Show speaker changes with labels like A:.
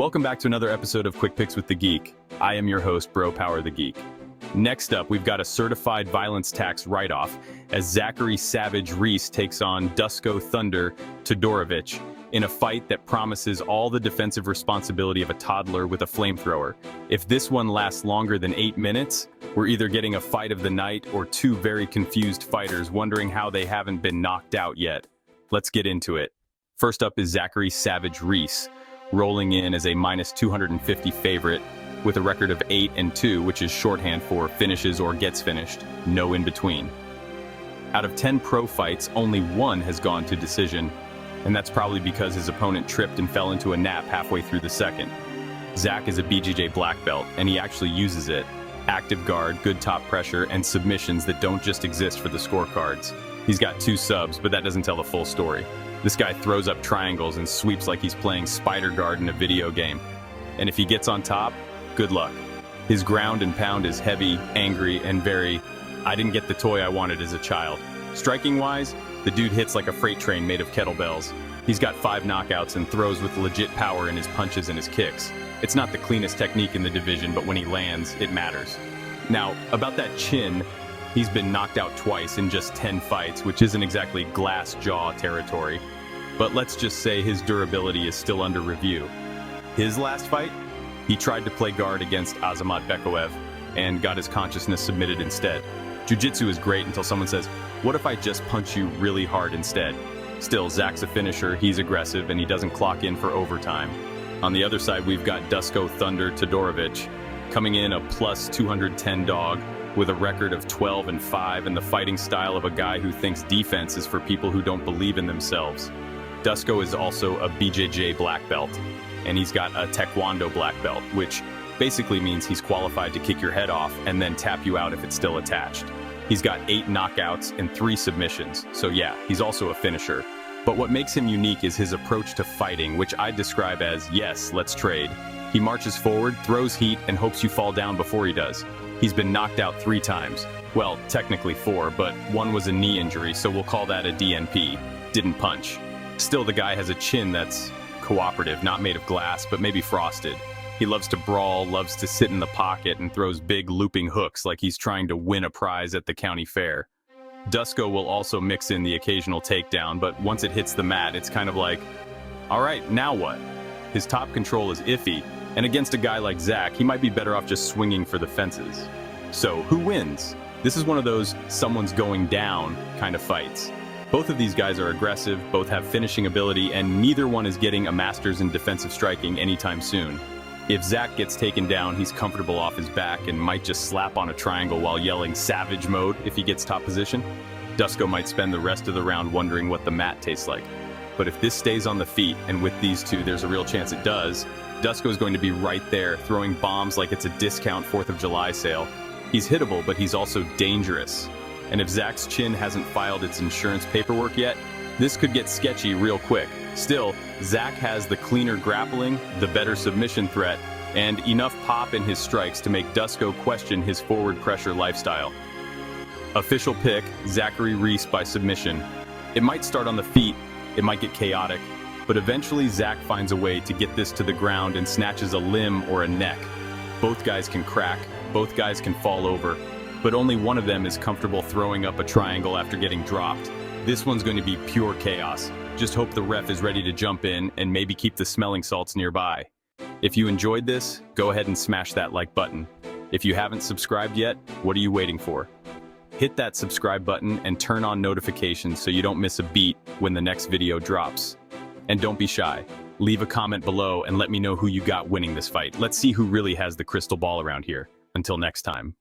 A: Welcome back to another episode of Quick Picks with the Geek. I am your host, Bro Power the Geek. Next up, we've got a certified violence tax write-off as Zachary Savage Reese takes on Duško Thunder Todorović in a fight that promises all the defensive responsibility of a toddler with a flamethrower. If this one lasts longer than 8 minutes, we're either getting a fight of the night or two very confused fighters wondering how they haven't been knocked out yet. Let's get into it. First up is Zachary Savage Reese, rolling in as a minus 250 favorite with a record of 8-2, which is shorthand for finishes or gets finished, no in between. Out of 10 pro fights, only one has gone to decision, and that's probably because his opponent tripped and fell into a nap halfway through the second. Zach is a BJJ black belt, and he actually uses it. Active guard, good top pressure, and submissions that don't just exist for the scorecards. He's got 2 subs, but that doesn't tell the full story. This guy throws up triangles and sweeps like he's playing Spider Guard in a video game. And if he gets on top, good luck. His ground and pound is heavy, angry, and very, I didn't get the toy I wanted as a child. Striking-wise, the dude hits like a freight train made of kettlebells. He's got 5 knockouts and throws with legit power in his punches and his kicks. It's not the cleanest technique in the division, but when he lands, it matters. Now, about that chin, he's been knocked out twice in just 10 fights, which isn't exactly glass jaw territory. But let's just say his durability is still under review. His last fight, he tried to play guard against Azamat Bekoev and got his consciousness submitted instead. Jiu-jitsu is great until someone says, what if I just punch you really hard instead? Still, Zach's a finisher, he's aggressive, and he doesn't clock in for overtime. On the other side, we've got Duško Thunder Todorović, coming in a plus 210 dog with a record of 12-5 and the fighting style of a guy who thinks defense is for people who don't believe in themselves. Duško is also a BJJ black belt, and he's got a Taekwondo black belt, which basically means he's qualified to kick your head off and then tap you out if it's still attached. He's got 8 knockouts and 3 submissions, so yeah, he's also a finisher. But what makes him unique is his approach to fighting, which I describe as, yes, let's trade. He marches forward, throws heat, and hopes you fall down before he does. He's been knocked out 3 times. Well, technically 4, but one was a knee injury, so we'll call that a DNP. Didn't punch. Still, the guy has a chin that's cooperative, not made of glass, but maybe frosted. He loves to brawl, loves to sit in the pocket, and throws big looping hooks like he's trying to win a prize at the county fair. Duško will also mix in the occasional takedown, but once it hits the mat, it's kind of like, all right, now what? His top control is iffy, and against a guy like Zach, he might be better off just swinging for the fences. So, who wins? This is one of those someone's going down kind of fights. Both of these guys are aggressive, both have finishing ability, and neither one is getting a master's in defensive striking anytime soon. If Zach gets taken down, he's comfortable off his back and might just slap on a triangle while yelling savage mode if he gets top position. Duško might spend the rest of the round wondering what the mat tastes like. But if this stays on the feet, and with these two there's a real chance it does, Duško is going to be right there, throwing bombs like it's a discount 4th of July sale. He's hittable, but he's also dangerous. And if Zach's chin hasn't filed its insurance paperwork yet, this could get sketchy real quick. Still, Zach has the cleaner grappling, the better submission threat, and enough pop in his strikes to make Duško question his forward pressure lifestyle. Official pick, Zachary Reese by submission. It might start on the feet, it might get chaotic, but eventually Zach finds a way to get this to the ground and snatches a limb or a neck. Both guys can crack, both guys can fall over, but only one of them is comfortable throwing up a triangle after getting dropped. This one's going to be pure chaos. Just hope the ref is ready to jump in and maybe keep the smelling salts nearby. If you enjoyed this, go ahead and smash that like button. If you haven't subscribed yet, what are you waiting for? Hit that subscribe button and turn on notifications so you don't miss a beat when the next video drops. And don't be shy. Leave a comment below and let me know who you got winning this fight. Let's see who really has the crystal ball around here. Until next time.